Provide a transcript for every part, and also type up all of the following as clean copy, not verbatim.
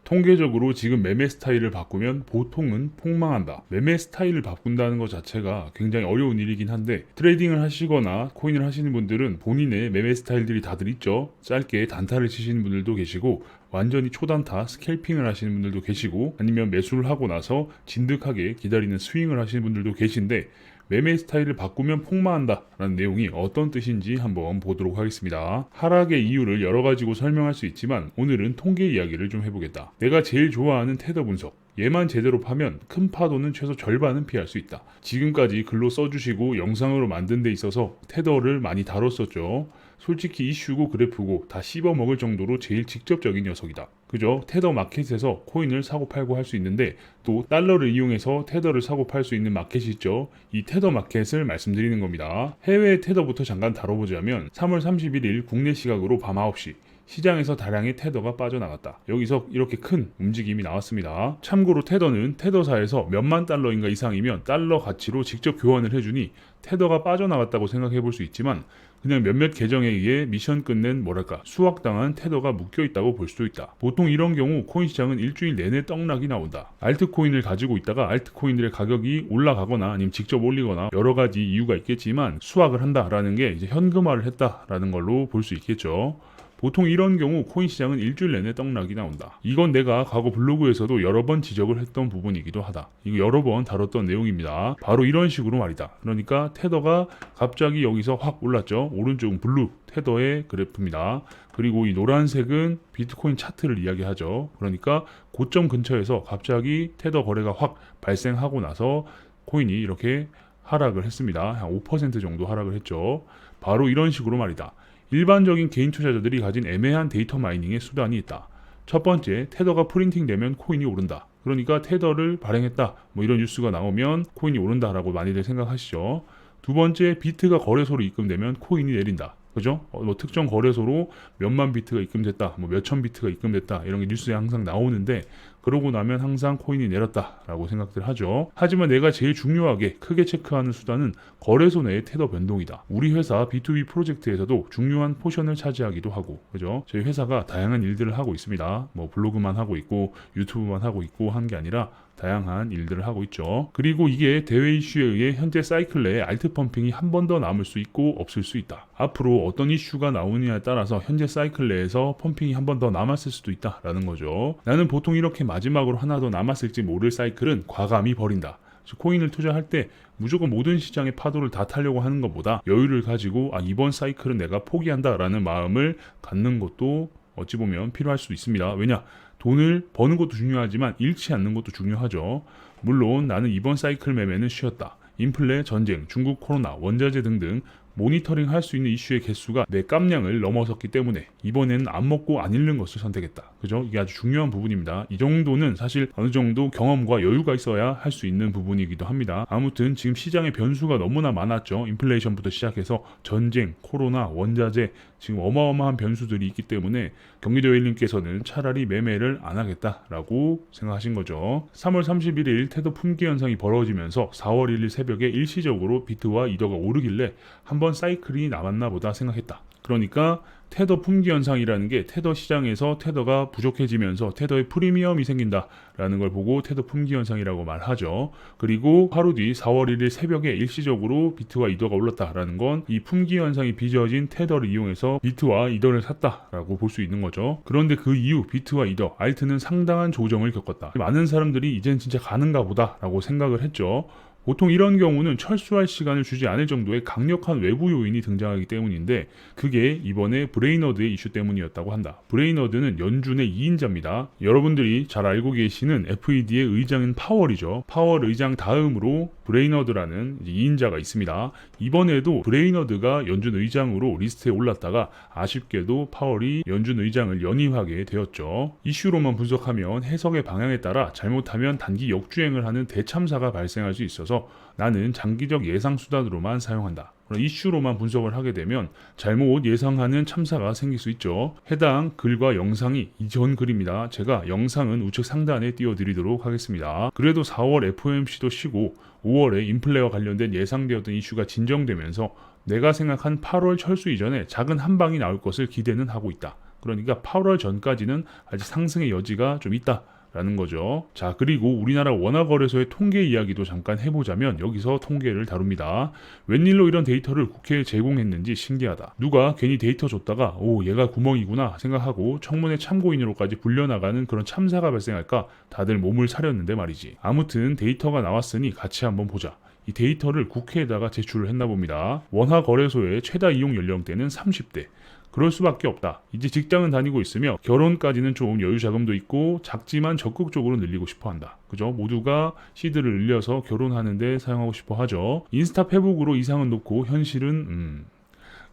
통계적으로 지금 매매 스타일을 바꾸면 보통은 폭망한다. 매매 스타일을 바꾼다는 것 자체가 굉장히 어려운 일이긴 한데, 트레이딩을 하시거나 코인을 하시는 분들은 본인의 매매 스타일들이 다들 있죠. 짧게 단타를 치시는 분들도 계시고, 완전히 초단타 스캘핑을 하시는 분들도 계시고, 아니면 매수를 하고 나서 진득하게 기다리는 스윙을 하시는 분들도 계신데, 매매 스타일을 바꾸면 폭망한다 라는 내용이 어떤 뜻인지 한번 보도록 하겠습니다. 하락의 이유를 여러 가지로 설명할 수 있지만 오늘은 통계 이야기를 좀 해보겠다. 내가 제일 좋아하는 테더 분석, 얘만 제대로 파면 큰 파도는 최소 절반은 피할 수 있다. 지금까지 글로 써주시고 영상으로 만든 데 있어서 테더를 많이 다뤘었죠. 솔직히 이슈고 그래프고 다 씹어먹을 정도로 제일 직접적인 녀석이다. 그죠? 테더 마켓에서 코인을 사고 팔고 할 수 있는데, 또 달러를 이용해서 테더를 사고 팔 수 있는 마켓이 있죠. 이 테더 마켓을 말씀드리는 겁니다. 해외 테더부터 잠깐 다뤄보자면 3월 31일 국내 시각으로 밤 9시 시장에서 다량의 테더가 빠져나갔다. 여기서 이렇게 큰 움직임이 나왔습니다. 참고로 테더는 테더사에서 몇만 달러인가 이상이면 달러 가치로 직접 교환을 해주니 테더가 빠져나갔다고 생각해 볼 수 있지만, 그냥 몇몇 계정에 의해 미션 끝낸 수확당한 테더가 묶여있다고 볼 수도 있다. 보통 이런 경우 코인 시장은 일주일 내내 떡락이 나온다. 알트코인을 가지고 있다가 알트코인들의 가격이 올라가거나 아니면 직접 올리거나 여러 가지 이유가 있겠지만 수확을 한다라는 게 이제 현금화를 했다라는 걸로 볼 수 있겠죠. 보통 이런 경우 코인 시장은 일주일 내내 떡락이 나온다. 이건 내가 과거 블로그에서도 여러 번 지적을 했던 부분이기도 하다. 이거 여러 번 다뤘던 내용입니다. 바로 이런 식으로 말이다. 그러니까 테더가 갑자기 여기서 확 올랐죠. 오른쪽은 블루 테더의 그래프입니다. 그리고 이 노란색은 비트코인 차트를 이야기하죠. 그러니까 고점 근처에서 갑자기 테더 거래가 확 발생하고 나서 코인이 이렇게 하락을 했습니다. 한 5% 정도 하락을 했죠. 바로 이런 식으로 말이다. 일반적인 개인 투자자들이 가진 애매한 데이터 마이닝의 수단이 있다. 첫 번째, 테더가 프린팅되면 코인이 오른다. 그러니까 테더를 발행했다, 뭐 이런 뉴스가 나오면 코인이 오른다라고 많이들 생각하시죠. 두 번째, 비트가 거래소로 입금되면 코인이 내린다. 그죠? 뭐 특정 거래소로 몇만 비트가 입금됐다, 뭐 몇천 비트가 입금됐다, 이런 게 뉴스에 항상 나오는데, 그러고 나면 항상 코인이 내렸다라고 생각들 하죠. 하지만 내가 제일 중요하게 크게 체크하는 수단은 거래소 내의 테더 변동이다. 우리 회사 B2B 프로젝트에서도 중요한 포션을 차지하기도 하고, 그죠? 저희 회사가 다양한 일들을 하고 있습니다. 뭐 블로그만 하고 있고 유튜브만 하고 있고 한 게 아니라 다양한 일들을 하고 있죠. 그리고 이게 대외 이슈에 의해 현재 사이클 내에 알트 펌핑이 한 번 더 남을 수 있고 없을 수 있다. 앞으로 어떤 이슈가 나오느냐에 따라서 현재 사이클 내에서 펌핑이 한 번 더 남았을 수도 있다라는 거죠. 나는 보통 이렇게 마지막으로 하나 더 남았을지 모를 사이클은 과감히 버린다. 코인을 투자할 때 무조건 모든 시장의 파도를 다 타려고 하는 것보다 여유를 가지고 이번 사이클은 내가 포기한다라는 마음을 갖는 것도 어찌 보면 필요할 수도 있습니다. 왜냐? 돈을 버는 것도 중요하지만 잃지 않는 것도 중요하죠. 물론 나는 이번 사이클 매매는 쉬었다. 인플레, 전쟁, 중국 코로나, 원자재 등등 모니터링 할 수 있는 이슈의 개수가 내 깜냥을 넘어섰기 때문에 이번에는 안 먹고 안 잃는 것을 선택했다. 그죠? 이게 아주 중요한 부분입니다. 이 정도는 사실 어느 정도 경험과 여유가 있어야 할 수 있는 부분이기도 합니다. 아무튼 지금 시장의 변수가 너무나 많았죠. 인플레이션부터 시작해서 전쟁, 코로나, 원자재, 지금 어마어마한 변수들이 있기 때문에 경기도일님께서는 차라리 매매를 안 하겠다라고 생각하신 거죠. 3월 31일 테더 품귀 현상이 벌어지면서 4월 1일 새벽에 일시적으로 비트와 이더가 오르길래 한번 사이클이 남았나 보다 생각했다. 그러니까 테더 품귀 현상이라는 게 테더 시장에서 테더가 부족해지면서 테더의 프리미엄이 생긴다라는 걸 보고 테더 품귀 현상이라고 말하죠. 그리고 하루 뒤 4월 1일 새벽에 일시적으로 비트와 이더가 올랐다라는 건 이 품귀 현상이 빚어진 테더를 이용해서 비트와 이더를 샀다라고 볼 수 있는 거죠. 그런데 그 이후 비트와 이더, 알트는 상당한 조정을 겪었다. 많은 사람들이 이젠 진짜 가는가 보다라고 생각을 했죠. 보통 이런 경우는 철수할 시간을 주지 않을 정도의 강력한 외부 요인이 등장하기 때문인데, 그게 이번에 브레이너드의 이슈 때문이었다고 한다. 브레이너드는 연준의 2인자입니다. 여러분들이 잘 알고 계시는 FED의 의장인 파월이죠. 파월 의장 다음으로 브레이너드라는 2인자가 있습니다. 이번에도 브레이너드가 연준 의장으로 리스트에 올랐다가 아쉽게도 파월이 연준 의장을 연임하게 되었죠. 이슈로만 분석하면 해석의 방향에 따라 잘못하면 단기 역주행을 하는 대참사가 발생할 수 있어서 나는 장기적 예상 수단으로만 사용한다. 이슈로만 분석을 하게 되면 잘못 예상하는 참사가 생길 수 있죠. 해당 글과 영상이 이전 글입니다. 제가 영상은 우측 상단에 띄워드리도록 하겠습니다. 그래도 4월 FOMC도 쉬고 5월에 인플레와 관련된 예상되었던 이슈가 진정되면서 내가 생각한 8월 철수 이전에 작은 한 방이 나올 것을 기대는 하고 있다. 그러니까 8월 전까지는 아직 상승의 여지가 좀 있다 라는 거죠. 자, 그리고 우리나라 원화거래소의 통계 이야기도 잠깐 해보자면 여기서 통계를 다룹니다. 웬일로 이런 데이터를 국회에 제공했는지 신기하다. 누가 괜히 데이터 줬다가 오, 얘가 구멍이구나 생각하고 청문회 참고인으로까지 불려나가는 그런 참사가 발생할까 다들 몸을 사렸는데 말이지. 아무튼 데이터가 나왔으니 같이 한번 보자. 이 데이터를 국회에다가 제출을 했나 봅니다. 원화거래소의 최다 이용 연령대는 30대. 그럴 수밖에 없다. 이제 직장은 다니고 있으며 결혼까지는 좀 여유 자금도 있고 작지만 적극적으로 늘리고 싶어 한다. 그죠? 모두가 시드를 늘려서 결혼하는데 사용하고 싶어 하죠. 인스타 페북으로 이상은 높고 현실은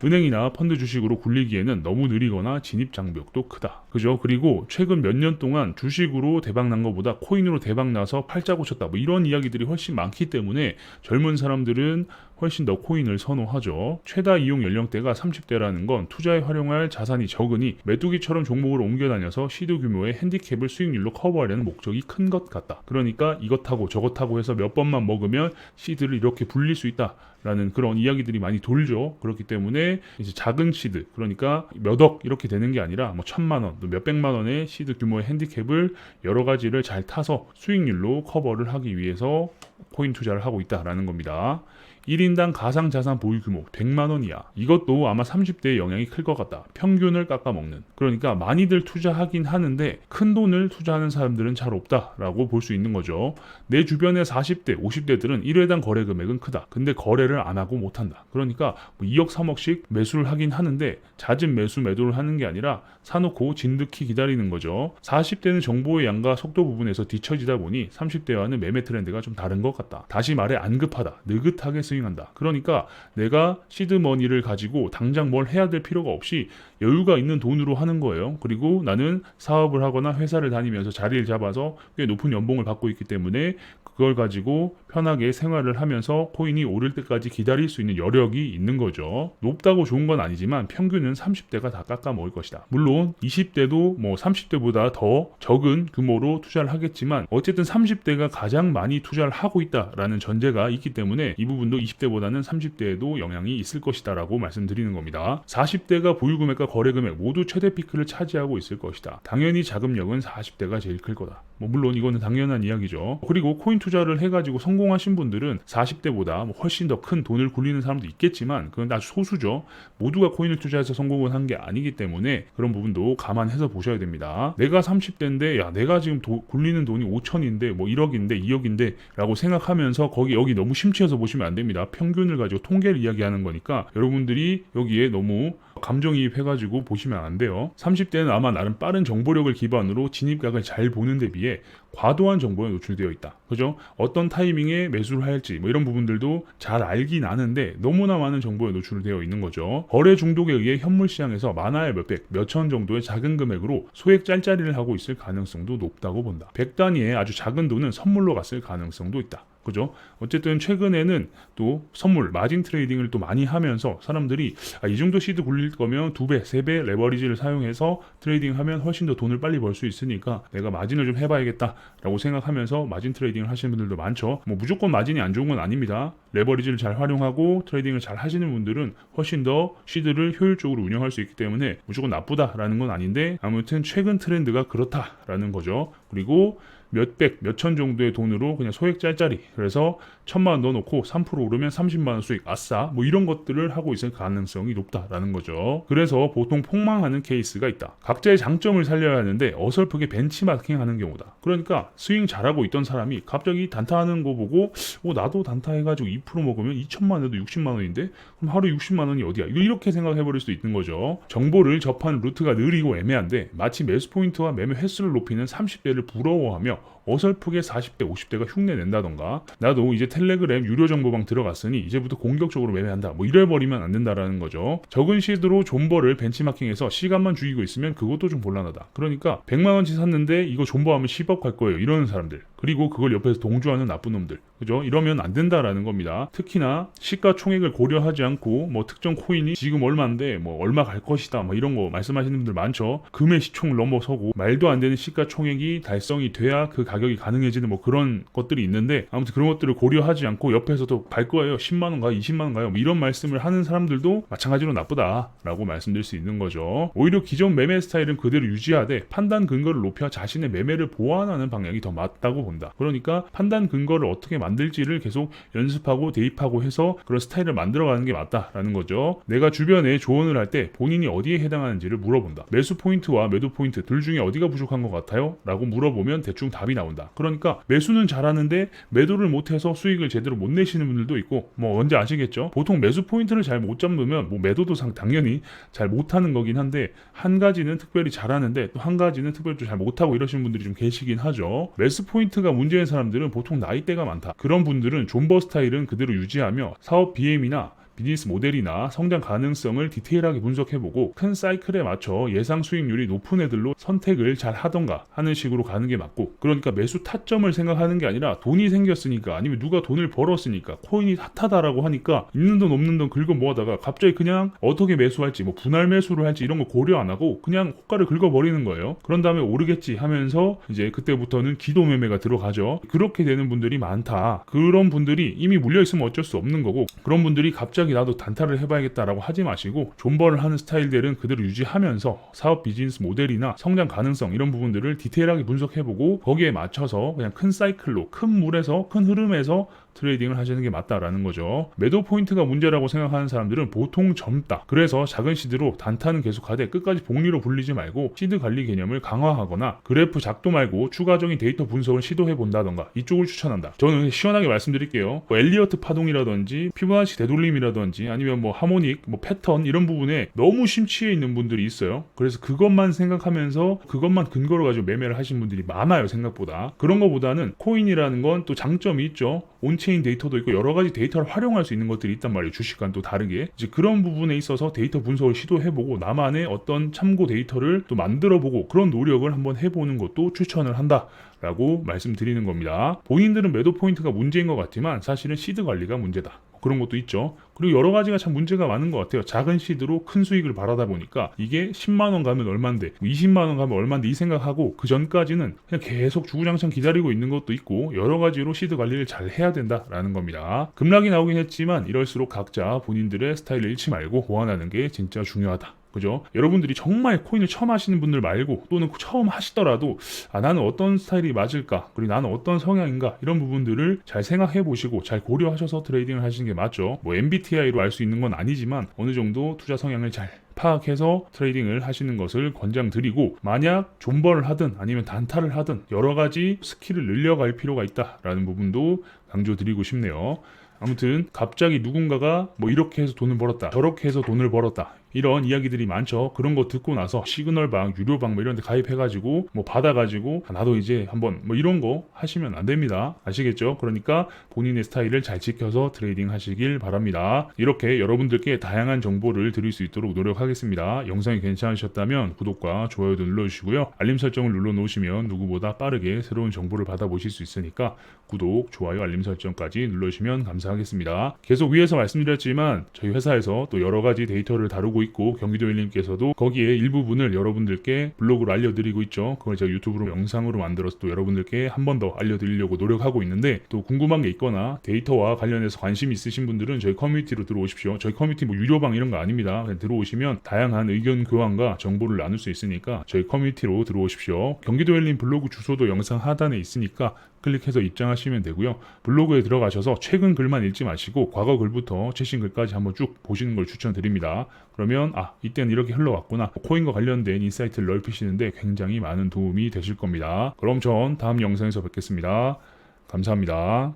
은행이나 펀드 주식으로 굴리기에는 너무 느리거나 진입 장벽도 크다. 그죠? 그리고 최근 몇 년 동안 주식으로 대박 난 것보다 코인으로 대박 나서 팔자 고쳤다. 뭐 이런 이야기들이 훨씬 많기 때문에 젊은 사람들은 훨씬 더 코인을 선호하죠. 최다 이용 연령대가 30대라는 건 투자에 활용할 자산이 적으니 메뚜기처럼 종목을 옮겨 다녀서 시드 규모의 핸디캡을 수익률로 커버하려는 목적이 큰 것 같다. 그러니까 이것하고 저것하고 해서 몇 번만 먹으면 시드를 이렇게 불릴 수 있다. 라는 그런 이야기들이 많이 돌죠. 그렇기 때문에 이제 작은 시드, 그러니까 몇 억 이렇게 되는 게 아니라 뭐 1,000만 원, 또 몇백만 원의 시드 규모의 핸디캡을 여러 가지를 잘 타서 수익률로 커버를 하기 위해서 코인 투자를 하고 있다라는 겁니다. 1인당 가상자산 보유 규모 100만 원 이하. 이것도 아마 30대의 영향이 클 것 같다. 평균을 깎아먹는. 그러니까 많이들 투자하긴 하는데 큰 돈을 투자하는 사람들은 잘 없다라고 볼 수 있는 거죠. 내 주변의 40대, 50대들은 1회당 거래 금액은 크다. 근데 거래를 안 하고 못한다. 그러니까 뭐 2억, 3억씩 매수를 하긴 하는데 잦은 매수, 매도를 하는 게 아니라 사놓고 진득히 기다리는 거죠. 40대는 정보의 양과 속도 부분에서 뒤처지다 보니 30대와는 매매 트렌드가 좀 다른 것 같다. 다시 말해 안 급하다. 느긋하게 스윙한다. 그러니까 내가 시드머니를 가지고 당장 뭘 해야 될 필요가 없이 여유가 있는 돈으로 하는 거예요. 그리고 나는 사업을 하거나 회사를 다니면서 자리를 잡아서 꽤 높은 연봉을 받고 있기 때문에 그걸 가지고 편하게 생활을 하면서 코인이 오를 때까지 기다릴 수 있는 여력이 있는 거죠. 높다고 좋은 건 아니지만 평균은 30대가 다 깎아 먹을 것이다. 물론 20대도 뭐 30대보다 더 적은 규모로 투자를 하겠지만 어쨌든 30대가 가장 많이 투자를 하고 있다라는 전제가 있기 때문에 이 부분도 20대보다는 30대에도 영향이 있을 것이다 라고 말씀드리는 겁니다. 40대가 보유금액과 거래금액 모두 최대 피크를 차지하고 있을 것이다. 당연히 자금력은 40대가 제일 클 거다. 뭐 물론 이거는 당연한 이야기죠. 그리고 코인 투자를 해가지고 성공하신 분들은 40대보다 뭐 훨씬 더 큰 돈을 굴리는 사람도 있겠지만 그건 아주 소수죠. 모두가 코인을 투자해서 성공을 한 게 아니기 때문에 그런 부분도 감안해서 보셔야 됩니다. 내가 30대인데 야 내가 지금 굴리는 돈이 5천인데 뭐 1억인데 2억인데 라고 생각하면서 여기 너무 심취해서 보시면 안 됩니다. 평균을 가지고 통계를 이야기하는 거니까 여러분들이 여기에 너무 감정이입해가지고 보시면 안 돼요. 30대는 아마 나름 빠른 정보력을 기반으로 진입각을 잘 보는 데 비해 과도한 정보에 노출되어 있다. 그죠? 어떤 타이밍에 매수를 할지 뭐 이런 부분들도 잘 알긴 아는데 너무나 많은 정보에 노출되어 있는 거죠. 거래 중독에 의해 현물 시장에서 많아야 몇백, 몇천 정도의 작은 금액으로 소액 짤짤이를 하고 있을 가능성도 높다고 본다. 100단위의 아주 작은 돈은 선물로 갔을 가능성도 있다. 그죠? 어쨌든 최근에는 또 선물, 마진 트레이딩을 또 많이 하면서 사람들이 이 정도 시드 굴릴 거면 2배, 3배 레버리지를 사용해서 트레이딩 하면 훨씬 더 돈을 빨리 벌 수 있으니까 내가 마진을 좀 해봐야겠다 라고 생각하면서 마진 트레이딩을 하시는 분들도 많죠. 뭐 무조건 마진이 안 좋은 건 아닙니다. 레버리지를 잘 활용하고 트레이딩을 잘 하시는 분들은 훨씬 더 시드를 효율적으로 운영할 수 있기 때문에 무조건 나쁘다라는 건 아닌데 아무튼 최근 트렌드가 그렇다라는 거죠. 그리고 몇백, 몇천 정도의 돈으로 그냥 소액 짤짤이 그래서 1,000만 원 넣어놓고 3% 오르면 30만 원 수익 아싸 뭐 이런 것들을 하고 있을 가능성이 높다라는 거죠. 그래서 보통 폭망하는 케이스가 있다. 각자의 장점을 살려야 하는데 어설프게 벤치마킹하는 경우다. 그러니까 스윙 잘하고 있던 사람이 갑자기 단타하는 거 보고 나도 단타 해가지고 2% 먹으면 2천만 원에도 60만 원인데 그럼 하루 60만 원이 어디야? 이렇게 생각해버릴 수도 있는 거죠. 정보를 접하는 루트가 느리고 애매한데 마치 매수 포인트와 매매 횟수를 높이는 30대를 부러워하며 어설프게 40대, 50대가 흉내낸다던가 나도 이제 텔레그램 유료 정보방 들어갔으니 이제부터 공격적으로 매매한다 뭐 이래버리면 안 된다라는 거죠. 적은 시드로 존버를 벤치마킹해서 시간만 죽이고 있으면 그것도 좀 곤란하다. 그러니까 100만 원치 샀는데 이거 존버하면 10억 갈 거예요 이러는 사람들, 그리고 그걸 옆에서 동조하는 나쁜 놈들, 그죠? 이러면 안 된다라는 겁니다. 특히나 시가총액을 고려하지 않고 뭐 특정 코인이 지금 얼마인데 뭐 얼마 갈 것이다 뭐 이런 거 말씀하시는 분들 많죠. 금의 시총을 넘어서고 말도 안 되는 시가총액이 달성이 돼야 그 가격이 가능해지는 뭐 그런 것들이 있는데, 아무튼 그런 것들을 고려하지 않고 옆에서도 갈 거예요, 10만원 가요, 20만원 가요, 뭐 이런 말씀을 하는 사람들도 마찬가지로 나쁘다라고 말씀드릴 수 있는 거죠. 오히려 기존 매매 스타일은 그대로 유지하되 판단 근거를 높여 자신의 매매를 보완하는 방향이 더 맞다고 본다. 그러니까 판단 근거를 어떻게 만들지를 계속 연습하고 대입하고 해서 그런 스타일을 만들어가는 게 맞다라는 거죠. 내가 주변에 조언을 할 때 본인이 어디에 해당하는지를 물어본다. 매수 포인트와 매도 포인트 둘 중에 어디가 부족한 것 같아요? 라고 물어보면 대충 답이 나온다. 그러니까 매수는 잘하는데 매도를 못해서 수익을 제대로 못 내시는 분들도 있고, 뭐 뭔지 아시겠죠? 보통 매수 포인트를 잘 못 잡으면 뭐 매도도 당연히 잘 못하는 거긴 한데, 한 가지는 특별히 잘하는데 또 한 가지는 특별히 잘 못하고 이러시는 분들이 좀 계시긴 하죠. 매수 포인트가 문제인 사람들은 보통 나이대가 많다. 그런 분들은 존버 스타일은 그대로 유지하며 사업 BM이나 비즈니스 모델이나 성장 가능성을 디테일하게 분석해보고 큰 사이클에 맞춰 예상 수익률이 높은 애들로 선택을 잘 하던가 하는 식으로 가는 게 맞고, 그러니까 매수 타점을 생각하는 게 아니라 돈이 생겼으니까, 아니면 누가 돈을 벌었으니까, 코인이 핫하다라고 하니까 있는 돈 없는 돈 긁어 모아다가 갑자기 그냥 어떻게 매수할지, 뭐 분할 매수를 할지 이런 거 고려 안 하고 그냥 호가를 긁어버리는 거예요. 그런 다음에 오르겠지 하면서 이제 그때부터는 기도 매매가 들어가죠. 그렇게 되는 분들이 많다. 그런 분들이 이미 물려있으면 어쩔 수 없는 거고, 그런 분들이 갑자기 나도 단타를 해봐야겠다라고 하지 마시고 존버를 하는 스타일들은 그대로 유지하면서 사업 비즈니스 모델이나 성장 가능성 이런 부분들을 디테일하게 분석해보고 거기에 맞춰서 그냥 큰 사이클로, 큰 물에서, 큰 흐름에서 트레이딩을 하시는 게 맞다라는 거죠. 매도 포인트가 문제라고 생각하는 사람들은 보통 젊다. 그래서 작은 시드로 단타는 계속하되 끝까지 복리로 불리지 말고 시드 관리 개념을 강화하거나 그래프 작도 말고 추가적인 데이터 분석을 시도해 본다던가 이쪽을 추천한다. 저는 시원하게 말씀드릴게요. 뭐 엘리어트 파동이라든지 피보나치 되돌림이라든지 아니면 뭐 하모닉, 뭐 패턴 이런 부분에 너무 심취해 있는 분들이 있어요. 그래서 그것만 생각하면서 그것만 근거로 가지고 매매를 하신 분들이 많아요, 생각보다. 그런 거보다는 코인이라는 건 또 장점이 있죠. 온체인 데이터도 있고 여러 가지 데이터를 활용할 수 있는 것들이 있단 말이에요. 주식과는 또 다르게. 이제 그런 부분에 있어서 데이터 분석을 시도해보고 나만의 어떤 참고 데이터를 또 만들어보고 그런 노력을 한번 해보는 것도 추천을 한다 라고 말씀드리는 겁니다. 본인들은 매도 포인트가 문제인 것 같지만 사실은 시드 관리가 문제다. 그런 것도 있죠. 그리고 여러 가지가 참 문제가 많은 것 같아요. 작은 시드로 큰 수익을 바라다 보니까 이게 10만원 가면 얼만데 20만원 가면 얼만데 이 생각하고 그 전까지는 그냥 계속 주구장창 기다리고 있는 것도 있고 여러 가지로 시드 관리를 잘 해야 된다라는 겁니다. 급락이 나오긴 했지만 이럴수록 각자 본인들의 스타일을 잃지 말고 보완하는 게 진짜 중요하다. 그죠? 여러분들이 정말 코인을 처음 하시는 분들 말고 또는 처음 하시더라도 나는 어떤 스타일이 맞을까? 그리고 나는 어떤 성향인가? 이런 부분들을 잘 생각해 보시고 잘 고려하셔서 트레이딩을 하시는 게 맞죠. 뭐 MBTI로 알 수 있는 건 아니지만 어느 정도 투자 성향을 잘 파악해서 트레이딩을 하시는 것을 권장드리고, 만약 존버를 하든 아니면 단타를 하든 여러 가지 스킬을 늘려갈 필요가 있다라는 부분도 강조드리고 싶네요. 아무튼 갑자기 누군가가 뭐 이렇게 해서 돈을 벌었다, 저렇게 해서 돈을 벌었다, 이런 이야기들이 많죠. 그런 거 듣고 나서 시그널방, 유료방 뭐 이런 데 가입해가지고 뭐 받아가지고 나도 이제 한번 뭐 이런 거 하시면 안 됩니다. 아시겠죠? 그러니까 본인의 스타일을 잘 지켜서 트레이딩 하시길 바랍니다. 이렇게 여러분들께 다양한 정보를 드릴 수 있도록 노력하겠습니다. 영상이 괜찮으셨다면 구독과 좋아요도 눌러주시고요. 알림 설정을 눌러놓으시면 누구보다 빠르게 새로운 정보를 받아보실 수 있으니까 구독, 좋아요, 알림 설정까지 눌러주시면 감사하겠습니다. 계속 위에서 말씀드렸지만 저희 회사에서 또 여러 가지 데이터를 다루고 있고 경기도일님께서도 거기에 일부분을 여러분들께 블로그로 알려드리고 있죠. 그걸 제가 유튜브로 영상으로 만들어서 또 여러분들께 한 번 더 알려드리려고 노력하고 있는데, 또 궁금한 게 있거나 데이터와 관련해서 관심 있으신 분들은 저희 커뮤니티로 들어오십시오. 저희 커뮤니티 뭐 유료방 이런 거 아닙니다. 그냥 들어오시면 다양한 의견 교환과 정보를 나눌 수 있으니까 저희 커뮤니티로 들어오십시오. 경기도일님 블로그 주소도 영상 하단에 있으니까 클릭해서 입장하시면 되고요. 블로그에 들어가셔서 최근 글만 읽지 마시고 과거 글부터 최신 글까지 한번 쭉 보시는 걸 추천드립니다. 그러면 이때는 이렇게 흘러왔구나, 코인과 관련된 인사이트를 넓히시는데 굉장히 많은 도움이 되실 겁니다. 그럼 전 다음 영상에서 뵙겠습니다. 감사합니다.